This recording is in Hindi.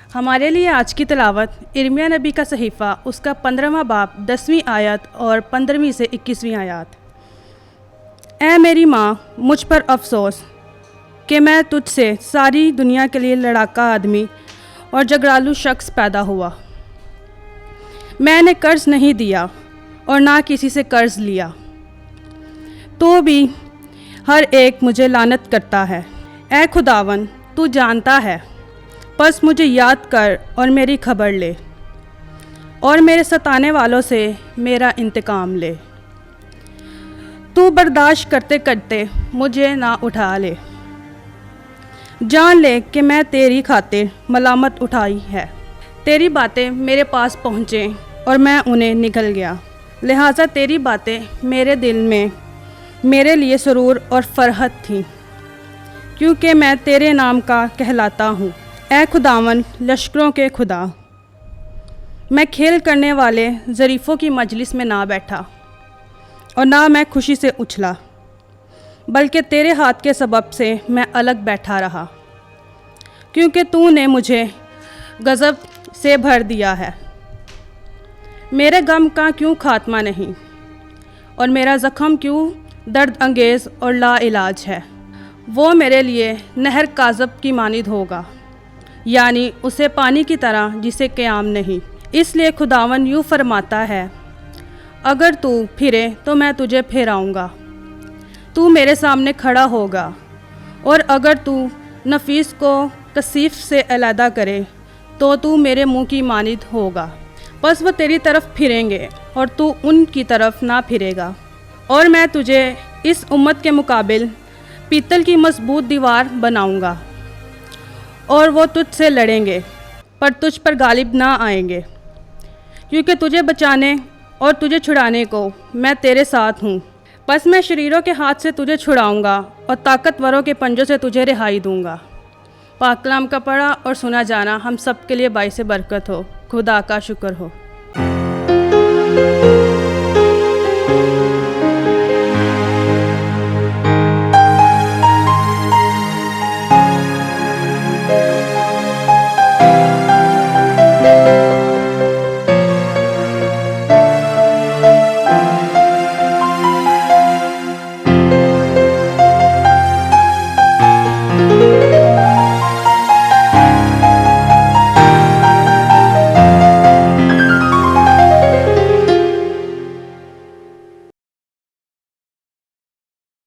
हमारे लिए आज की तिलावत इर्मिया नबी का सहीफ़ा उसका 15वां बाब 10वीं आयत और 15वीं से 21वीं आयत। ऐ मेरी माँ, मुझ पर अफसोस कि मैं तुझसे सारी दुनिया के लिए लड़ाका आदमी और झगड़ालू शख्स पैदा हुआ। मैंने कर्ज नहीं दिया और ना किसी से कर्ज लिया, तो भी हर एक मुझे लानत करता है। ऐ खुदावन, तू जानता है, बस मुझे याद कर और मेरी खबर ले और मेरे सताने वालों से मेरा इंतकाम ले। तू बर्दाश्त करते करते मुझे ना उठा ले। जान ले कि मैं तेरी खातिर मलामत उठाई है। तेरी बातें मेरे पास पहुँचे और मैं उन्हें निगल गया। लिहाजा तेरी बातें मेरे दिल में मेरे लिए सुरूर और फरहत थी, क्योंकि मैं तेरे नाम का कहलाता हूँ। ऐ खुदावन, लश्करों के खुदा, मैं खेल करने वाले ज़रीफ़ों की मजलिस में ना बैठा और ना मैं खुशी से उछला, बल्कि तेरे हाथ के सबब से मैं अलग बैठा रहा, क्योंकि तूने मुझे गज़ब से भर दिया है। मेरे गम का क्यों खात्मा नहीं और मेरा ज़ख़म क्यों दर्द अंगेज़ और ला इलाज है। वो मेरे लिए नहर काज़ब की मानिद होगा, यानी उसे पानी की तरह जिसे क़याम नहीं। इसलिए खुदावन यूँ फरमाता है, अगर तू फिरे तो मैं तुझे फिराऊँगा, तू मेरे सामने खड़ा होगा, और अगर तू नफीस को कसीफ से अलहदा करे तो तू मेरे मुँह की मानिद होगा। बस वो तेरी तरफ फिरेंगे और तू उनकी तरफ ना फिरेगा, और मैं तुझे इस उम्मत के मुकाबिल पीतल की मजबूत दीवार बनाऊँगा, और वो तुझसे लड़ेंगे पर तुझ पर गालिब ना आएंगे, क्योंकि तुझे बचाने और तुझे छुड़ाने को मैं तेरे साथ हूँ। बस मैं शरीरों के हाथ से तुझे छुड़ाऊँगा और ताकतवरों के पंजों से तुझे रिहाई दूँगा। पाक कलाम का पढ़ा और सुना जाना हम सब के लिए बाइस बरकत हो। खुदा का शुक्र हो।